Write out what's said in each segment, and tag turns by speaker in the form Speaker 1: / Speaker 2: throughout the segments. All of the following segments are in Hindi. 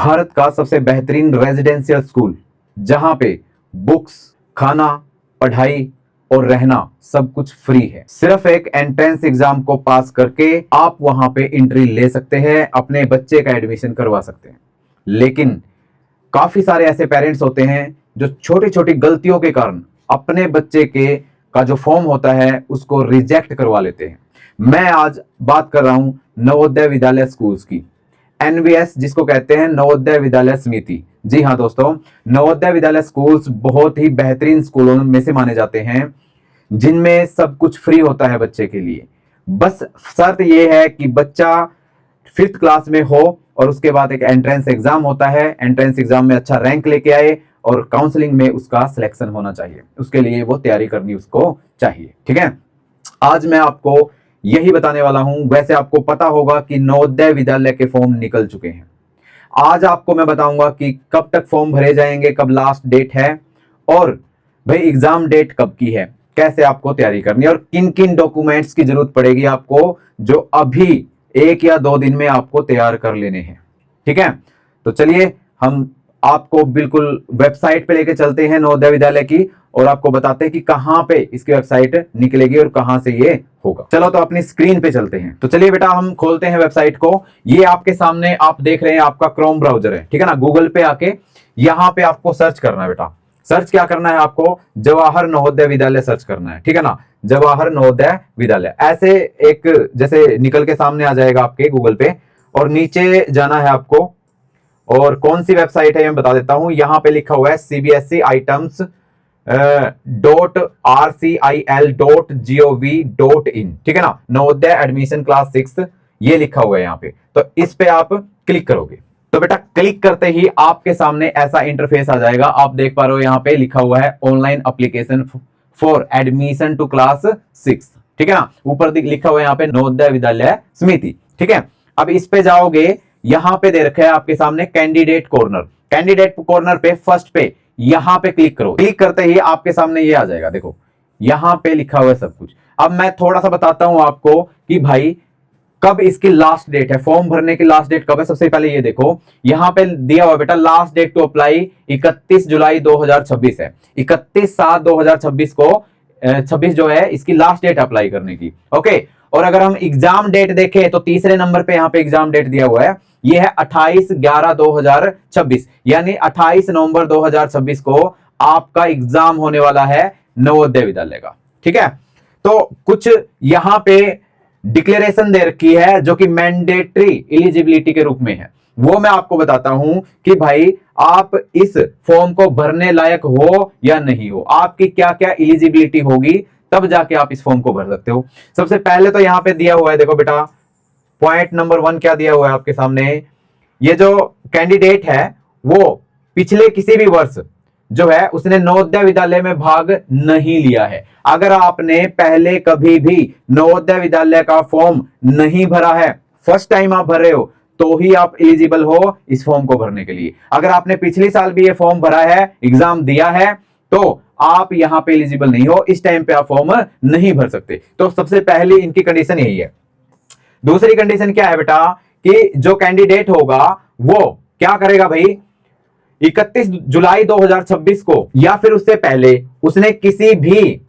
Speaker 1: भारत का सबसे बेहतरीन रेजिडेंशियल स्कूल, जहां पे बुक्स, खाना, पढ़ाई और रहना सब कुछ फ्री है। सिर्फ एक एंट्रेंस एग्जाम को पास करके आप वहां पे एंट्री ले सकते हैं, अपने बच्चे का एडमिशन करवा सकते हैं। लेकिन काफी सारे ऐसे पेरेंट्स होते हैं जो छोटी छोटी गलतियों के कारण अपने बच्चे के का जो फॉर्म होता है उसको रिजेक्ट करवा लेते हैं। मैं आज बात कर रहा हूं नवोदय विद्यालय स्कूल्स की, एनवीएस जिसको कहते हैं नवोदय विद्यालय समिति। जी हाँ दोस्तों, नवोदय विद्यालय स्कूल्स बहुत ही बेहतरीन स्कूलों में से माने जाते हैं, जिनमें सब कुछ फ्री होता है बच्चे के लिए। बस शर्त यह है कि बच्चा 5th क्लास में हो और उसके बाद एक एंट्रेंस एग्जाम होता है, एंट्रेंस एग्जाम में अच्छा रैंक लेके आए और काउंसलिंग में उसका सिलेक्शन होना चाहिए। उसके लिए वो तैयारी करनी उसको चाहिए। ठीक है, आज मैं आपको यही बताने वाला हूं। वैसे आपको पता होगा कि नवोदय विद्यालय के फॉर्म निकल चुके हैं। आज आपको मैं बताऊंगा कि कब तक फॉर्म भरे जाएंगे, कब लास्ट डेट है और भाई एग्जाम डेट कब की है, कैसे आपको तैयारी करनी है और किन किन डॉक्यूमेंट्स की जरूरत पड़ेगी आपको, जो अभी 1 या 2 दिन में आपको तैयार कर लेने हैं। ठीक है, तो चलिए हम आपको बिल्कुल वेबसाइट पे लेके चलते हैं नवोदय विद्यालय की और आपको बताते हैं कि कहां पे इसकी वेबसाइट निकलेगी और कहां से ये होगा। चलो तो अपनी स्क्रीन पे चलते हैं। तो चलिए बेटा हम खोलते हैं वेबसाइट को। ये आपके सामने आप देख रहे हैं, आपका क्रोम ब्राउजर है। ठीक है ना, गूगल पे आके यहां पे आपको सर्च करना है बेटा। सर्च क्या करना है आपको, जवाहर नवोदय विद्यालय सर्च करना है। ठीक है ना, जवाहर नवोदय विद्यालय ऐसे एक जैसे निकल के सामने आ जाएगा आपके गूगल पे, और नीचे जाना है आपको। और कौन सी वेबसाइट है मैं बता देता हूं। यहां पे लिखा हुआ है CBSE आइटम्स .rcil.gov.in। ठीक है ना, नवोदय एडमिशन क्लास 6 ये लिखा हुआ है यहाँ पे। तो इस पे आप क्लिक करोगे तो बेटा क्लिक करते ही आपके सामने ऐसा इंटरफेस आ जाएगा। आप देख पा रहे हो यहाँ पे लिखा हुआ है online application for admission to class 6। ठीक है ना, ऊपर लिखा हुआ है यहाँ पे नवोदय विद्यालय समिति। ठीक है, अब इस पे जाओगे, यहां पे दे रखा है आपके सामने कैंडिडेट कॉर्नर। कैंडिडेट कॉर्नर पे फर्स्ट पे यहां पे क्लिक करो। क्लिक करते ही आपके सामने ये आ जाएगा, देखो यहां पे लिखा हुआ है सब कुछ। अब मैं थोड़ा सा बताता हूं आपको कि भाई कब इसकी लास्ट डेट है, फॉर्म भरने की लास्ट डेट कब है। सबसे पहले ये देखो यहां पे दिया हुआ बेटा, लास्ट डेट टू अप्लाई 31 जुलाई 2026 है। 31/7/2026 को 26 जो है इसकी लास्ट डेट अप्लाई करने की। ओके, और अगर हम एग्जाम डेट देखें तो तीसरे नंबर पे यहाँ पे एग्जाम डेट दिया हुआ है, ये है 28/11/2026, यानी 28 नवंबर 2026 को आपका एग्जाम होने वाला है नवोदय विद्यालय का। ठीक है, तो कुछ यहां पे डिक्लेरेशन दे रखी है जो कि मैंडेटरी एलिजिबिलिटी के रूप में है। वो मैं आपको बताता हूं कि भाई आप इस फॉर्म को भरने लायक हो या नहीं हो, आपकी क्या क्या एलिजिबिलिटी होगी, तब जाके आप इस फॉर्म को भर सकते हो। सबसे पहले तो यहां पे दिया हुआ है, देखो बेटा पॉइंट नंबर 1 क्या दिया हुआ है आपके सामने। ये जो कैंडिडेट है वो पिछले किसी भी वर्ष जो है उसने नवोदय विद्यालय में भाग नहीं लिया है। अगर आपने पहले कभी भी नवोदय विद्यालय का फॉर्म नहीं भरा है, फर्स्ट टाइम आप भर रहे हो, तो ही आप एलिजिबल हो इस फॉर्म को भरने के लिए। अगर आपने पिछले साल भी ये फॉर्म भरा है, एग्जाम दिया है, तो आप यहां पे एलिजिबल नहीं हो, इस टाइम पे आप फॉर्म नहीं भर सकते। तो सबसे पहली इनकी कंडीशन यही है। दूसरी कंडीशन क्या है बेटा कि जो कैंडिडेट होगा वो क्या करेगा भाई, 31 जुलाई 2026 को या फिर उससे पहले उसने किसी भी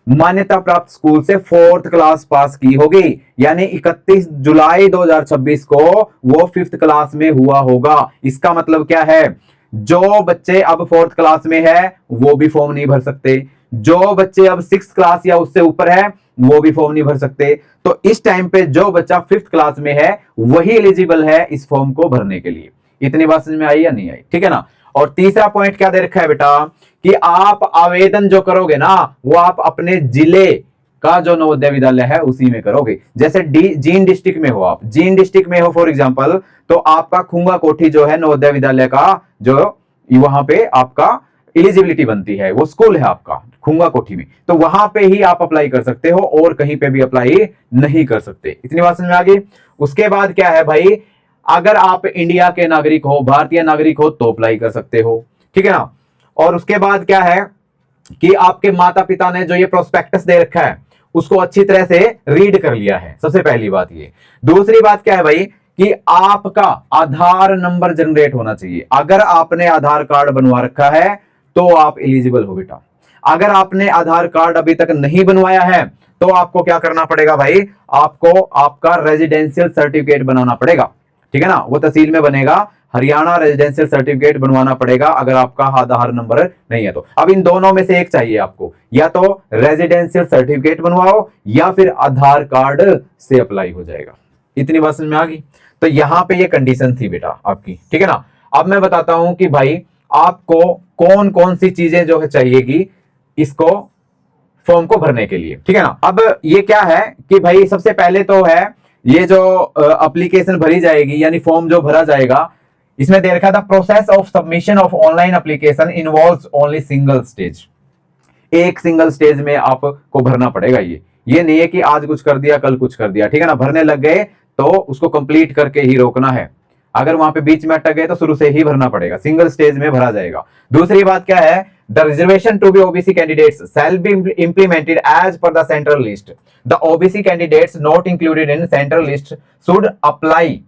Speaker 1: मान्यता प्राप्त स्कूल से 4th क्लास पास की होगी, यानी 31 जुलाई 2026 को वो 5th क्लास में हुआ होगा। इसका मतलब क्या है, जो बच्चे अब 4th क्लास में है वो भी फॉर्म नहीं भर सकते, जो बच्चे अब 6th क्लास या उससे ऊपर है वो भी फॉर्म नहीं भर सकते। तो इस टाइम पे जो बच्चा 5th क्लास में है वही एलिजिबल है इस फॉर्म को भरने के लिए। इतनी बात समझ में आई या नहीं आई? ठीक है ना। और तीसरा पॉइंट क्या दे रखा है बेटा कि आप आवेदन जो करोगे ना वो आप अपने जिले का जो नवोदय विद्यालय है उसी में करोगे। जैसे जींद डिस्ट्रिक्ट में हो, आप जींद डिस्ट्रिक्ट में हो फॉर एग्जांपल, तो आपका खुंगा कोठी जो है नवोदय विद्यालय का, जो वहां पे आपका एलिजिबिलिटी बनती है, वो स्कूल है आपका खुंगा कोठी में, तो वहां पे ही आप अप्लाई कर सकते हो और कहीं पे भी अप्लाई नहीं कर सकते। इतनी बात समझ में आ गई। उसके बाद क्या है भाई, अगर आप इंडिया के नागरिक हो, भारतीय नागरिक हो, तो अप्लाई कर सकते हो। ठीक है ना। और उसके बाद क्या है कि आपके माता पिता ने जो ये प्रोस्पेक्टस दे रखा है उसको अच्छी तरह से रीड कर लिया है, सबसे पहली बात ये। दूसरी बात क्या है भाई कि आपका आधार नंबर जनरेट होना चाहिए। अगर आपने आधार कार्ड बनवा रखा है तो आप एलिजिबल हो बेटा। अगर आपने आधार कार्ड अभी तक नहीं बनवाया है तो आपको क्या करना पड़ेगा भाई, आपको आपका रेजिडेंशियल सर्टिफिकेट बनाना पड़ेगा, ठीक है ना। वो तहसील में बनेगा, हरियाणा रेजिडेंशियल सर्टिफिकेट बनवाना पड़ेगा अगर आपका आधार नंबर नहीं है तो। अब इन दोनों में से एक चाहिए आपको, या तो रेजिडेंशियल सर्टिफिकेट बनवाओ या फिर आधार कार्ड से अप्लाई हो जाएगा। इतनी बात समझ में आ गई। तो यहां पे ये कंडीशन थी बेटा आपकी, ठीक है ना। अब मैं बताता हूं कि भाई आपको कौन कौन सी चीजें जो है चाहिएगी इसको फॉर्म को भरने के लिए, ठीक है ना। अब ये क्या है कि भाई सबसे पहले तो है ये जो एप्लीकेशन भरी जाएगी यानी फॉर्म जो भरा जाएगा, इसमें दे रखा था process of submission of online application involves only single stage. एक सिंगल स्टेज में आपको भरना पड़ेगा। ये नहीं है कि आज कुछ कर दिया कल कुछ कर दिया, ठीक है ना। भरने लग गए तो उसको कंप्लीट करके ही रोकना है। अगर वहां पे बीच में अटक गए तो शुरू से ही भरना पड़ेगा, सिंगल स्टेज में भरा जाएगा। दूसरी बात क्या है, the reservation to be OBC candidates shall be implemented as per the central list. The OBC candidates not included in central list should apply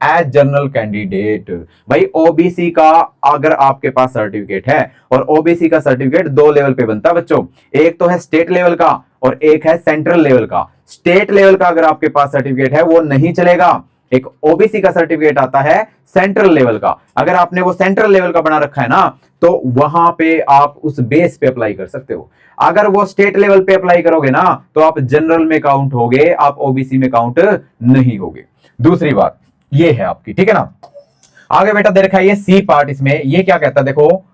Speaker 1: as general candidate. भाई ओबीसी का अगर आपके पास सर्टिफिकेट है, और ओबीसी का सर्टिफिकेट दो लेवल पे बनता है बच्चों, एक तो है स्टेट लेवल का और एक है सेंट्रल लेवल का। स्टेट लेवल का अगर आपके पास सर्टिफिकेट है वो नहीं चलेगा, एक ओबीसी का सर्टिफिकेट आता है सेंट्रल लेवल का। अगर आपने वो सेंट्रल लेवल का बना रखा है ना तो वहां पे आप उस बेस पे अप्लाई कर सकते हो। अगर वो स्टेट लेवल पे अप्लाई करोगे ना तो आप जनरल में काउंट होगे, आप ओबीसी में काउंट नहीं होगे। दूसरी बात ये है आपकी, ठीक है ना। आगे बेटा दे रखा है ये सी पार्ट, इसमें ये क्या कहता है देखो,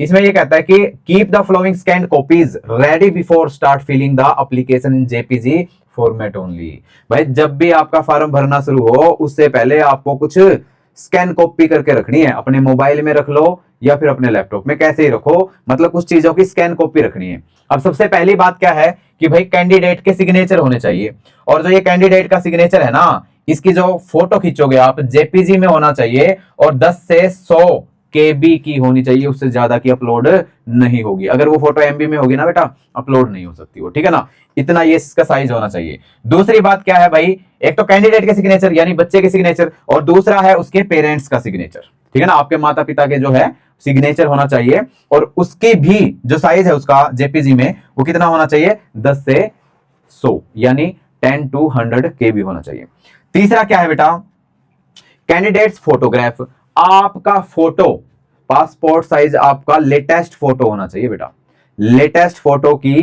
Speaker 1: इसमें ये कहता है कि keep the following scan copies ready before start filling the application in JPG format only. भाई जब भी आपका फॉर्म भरना शुरू हो उससे पहले आपको कुछ स्कैन कॉपी करके रखनी है, अपने मोबाइल में रख लो या फिर अपने लैपटॉप में, कैसे ही रखो, मतलब कुछ चीजों की स्कैन कॉपी रखनी है। अब सबसे पहली बात क्या है कि भाई कैंडिडेट के सिग्नेचर होने चाहिए, और जो ये कैंडिडेट का सिग्नेचर है ना इसकी जो फोटो खींचोगे आप जेपीजी में होना चाहिए, और 10 से 100 केबी की होनी चाहिए, उससे ज्यादा की अपलोड नहीं होगी। अगर वो फोटो एमबी में होगी ना बेटा अपलोड नहीं हो सकती वो, ठीक है ना। इतना ये इसका साइज होना चाहिए। दूसरी बात क्या है भाई, एक तो कैंडिडेट के सिग्नेचर यानी बच्चे के सिग्नेचर, और दूसरा है उसके पेरेंट्स का सिग्नेचर, ठीक है ना। आपके माता पिता के जो है सिग्नेचर होना चाहिए, और उसकी भी जो साइज है उसका जेपीजी में वो कितना होना चाहिए, 10 से 100 यानी 10 to 100 केबी होना चाहिए। तीसरा क्या है बेटा, कैंडिडेट्स फोटोग्राफ, आपका फोटो पासपोर्ट साइज आपका लेटेस्ट फोटो होना चाहिए बेटा, लेटेस्ट फोटो की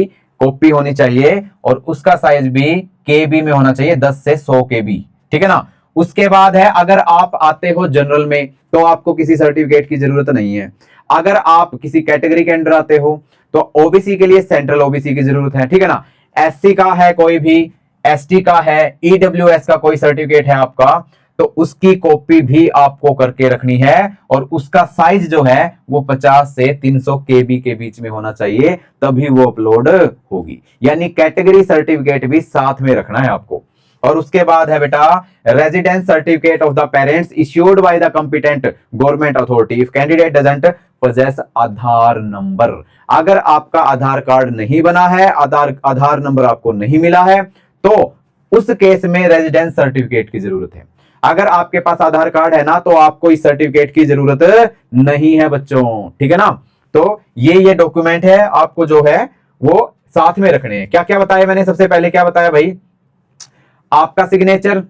Speaker 1: कॉपी होनी चाहिए, और उसका साइज भी केबी में होना चाहिए, 10 से 100 केबी, ठीक है ना। उसके बाद है अगर आप आते हो जनरल में तो आपको किसी सर्टिफिकेट की जरूरत नहीं है। अगर आप किसी कैटेगरी के अंडर आते हो तो ओबीसी के लिए सेंट्रल ओबीसी की जरूरत है, ठीक है ना। एससी का है कोई भी, एसटी का है, ईडब्ल्यूएस का कोई सर्टिफिकेट है आपका तो उसकी कॉपी भी आपको करके रखनी है, और उसका साइज जो है वो 50 से 300 केबी के बीच में होना चाहिए, तभी वो अपलोड होगी। यानी कैटेगरी सर्टिफिकेट भी साथ में रखना है आपको। और उसके बाद है बेटा residence certificate of the parents issued by the competent government authority if candidate doesn't possess Aadhaar number. अगर आपका आधार कार्ड नहीं बना है, आधार नंबर आपको नहीं मिला है, तो उस केस में रेजिडेंस सर्टिफिकेट की जरूरत है। अगर आपके पास आधार कार्ड है ना तो आपको इस सर्टिफिकेट की जरूरत नहीं है बच्चों, ठीक है ना। तो ये डॉक्यूमेंट है आपको जो है वो साथ में रखने हैं। क्या क्या बताया मैंने, सबसे पहले क्या बताया भाई, आपका सिग्नेचर,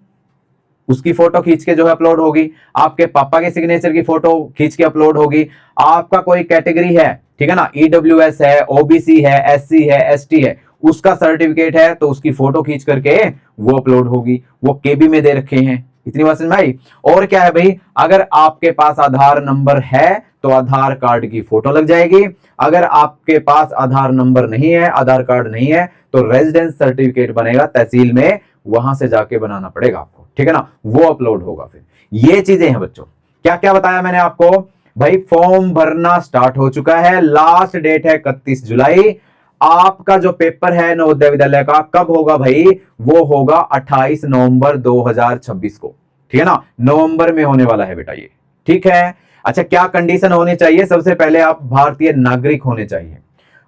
Speaker 1: उसकी फोटो खींच के जो है अपलोड होगी, आपके पापा के सिग्नेचर की फोटो खींच के अपलोड होगी, आपका कोई कैटेगरी है, ठीक है ना, ईडब्ल्यूएस है, ओबीसी है, एससी है, एसटी है, उसका सर्टिफिकेट है तो उसकी फोटो खींच करके वो अपलोड होगी, वो केबी में दे रखे हैं। इतनी बात समझ में आई। और क्या है भाई, अगर आपके पास आधार नंबर है तो आधार कार्ड की फोटो लग जाएगी, अगर आपके पास आधार नंबर नहीं है, आधार कार्ड नहीं है, तो रेजिडेंस सर्टिफिकेट बनेगा तहसील में, वहां से जाके बनाना पड़ेगा आपको, ठीक है ना, वो अपलोड होगा। फिर ये चीजें हैं बच्चों। क्या क्या बताया मैंने आपको भाई, फॉर्म भरना स्टार्ट हो चुका है, लास्ट डेट है 31 जुलाई। आपका जो पेपर है नवोदय विद्यालय का कब होगा भाई, वो होगा 28 नवंबर 2026 को, ठीक है ना, नवंबर में होने वाला है बेटा ये, ठीक है। अच्छा क्या कंडीशन होनी चाहिए, सबसे पहले आप भारतीय नागरिक होने चाहिए,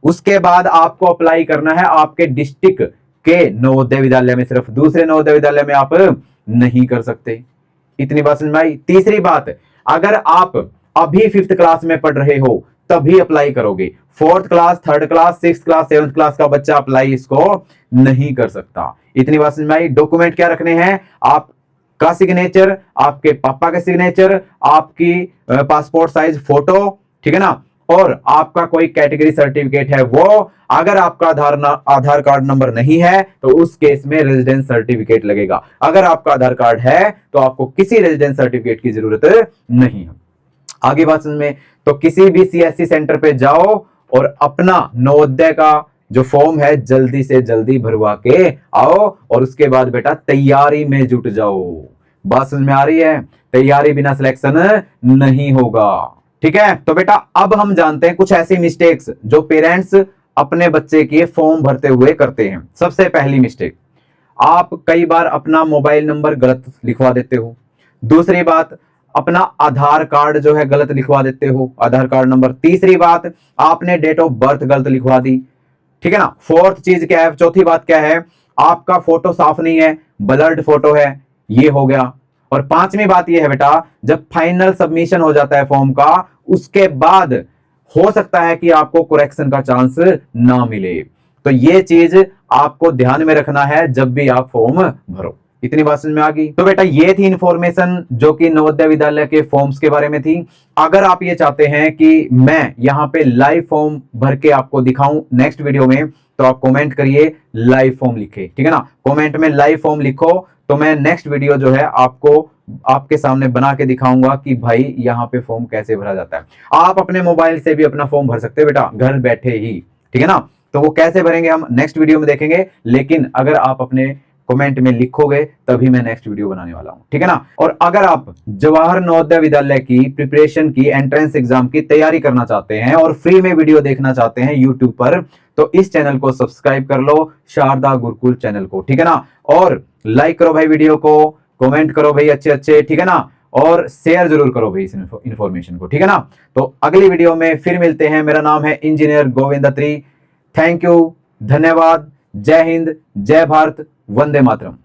Speaker 1: उसके बाद आपको अप्लाई करना है आपके डिस्ट्रिक्ट के नवोदय विद्यालय में, सिर्फ दूसरे नवोदय विद्यालय में आप नहीं कर सकते, इतनी बात समझ में आई। तीसरी बात, अगर आप अभी 5th क्लास में पढ़ रहे हो तभी अप्लाई करोगे, 4th class, 3rd class, 6th class, 7th class का बच्चा अप्लाई इसको नहीं कर सकता। इतनी बात समझ में आई। डॉक्यूमेंट क्या रखने हैं, आपका सिग्नेचर, आपके पापा का सिग्नेचर, आपकी पासपोर्ट साइज फोटो, ठीक है ना, और आपका कोई कैटेगरी सर्टिफिकेट है वो। अगर आपका आधार कार्ड नंबर नहीं है तो उस केस में रेजिडेंस सर्टिफिकेट लगेगा। अगर आपका आधार कार्ड है तो आपको किसी रेजिडेंस सर्टिफिकेट की जरूरत नहीं है। आगे बात समझ में, तो किसी भी सीएससी सेंटर पे जाओ और अपना नवोदय का जो फॉर्म है जल्दी से जल्दी भरवा के आओ, और उसके बाद बेटा तैयारी में जुट जाओ। बात समझ में आ रही है, तैयारी बिना सिलेक्शन नहीं होगा, ठीक है। तो बेटा अब हम जानते हैं कुछ ऐसी मिस्टेक्स जो पेरेंट्स अपने बच्चे के फॉर्म भरते हुए करते हैं। सबसे पहली मिस्टेक, आप कई बार अपना मोबाइल नंबर गलत लिखवा देते हो। दूसरी बात, अपना आधार कार्ड जो है गलत लिखवा देते हो, आधार कार्ड नंबर। तीसरी बात, आपने डेट ऑफ बर्थ गलत लिखवा दी, ठीक है ना। फोर्थ चीज क्या है, चौथी बात क्या है, आपका फोटो साफ नहीं है, ब्लर्ड फोटो है, ये हो गया। और पांचवी बात ये है बेटा, जब फाइनल सबमिशन हो जाता है फॉर्म का, उसके बाद हो सकता है कि आपको करेक्शन का चांस ना मिले। तो ये चीज आपको ध्यान में रखना है जब भी आप फॉर्म भरो। इतनी बात समझ में आ गई। तो बेटा ये थी इंफॉर्मेशन जो कि नवोदय विद्यालय के फॉर्म्स के बारे में थी। अगर आप ये चाहते हैं कि मैं यहाँ पे लाइव फॉर्म भर के आपको दिखाऊं नेक्स्ट वीडियो में, तो आप कमेंट करिए लाइव फॉर्म लिखे, ठीक है ना। कमेंट में लाइव फॉर्म लिखो तो मैं नेक्स्ट वीडियो जो है आपको आपके सामने बना के दिखाऊंगा कि भाई यहाँ पे फॉर्म कैसे भरा जाता है। आप अपने मोबाइल से भी अपना फॉर्म भर सकते हो बेटा, घर बैठे ही, ठीक है ना। तो वो कैसे भरेंगे हम नेक्स्ट वीडियो में देखेंगे, लेकिन अगर आप अपने कमेंट में लिखोगे तभी मैं नेक्स्ट वीडियो बनाने वाला हूं, ठीक है ना। और अगर आप जवाहर नवोदय विद्यालय की प्रिपरेशन की एंट्रेंस एग्जाम की तैयारी करना चाहते हैं और फ्री में वीडियो देखना चाहते हैं यूट्यूब पर, तो इस चैनल को सब्सक्राइब कर लो, शारदा गुरुकुल चैनल को, ठीक है ना। और लाइक करो भाई वीडियो को, कमेंट करो भाई अच्छे अच्छे, ठीक है ना, और शेयर जरूर करो भाई इस इंफॉर्मेशन को, ठीक है ना। तो अगली वीडियो में फिर मिलते हैं। मेरा नाम है engineer Govind Atri. Thank you, धन्यवाद, जय हिंद, जय भारत, वंदे मातरम।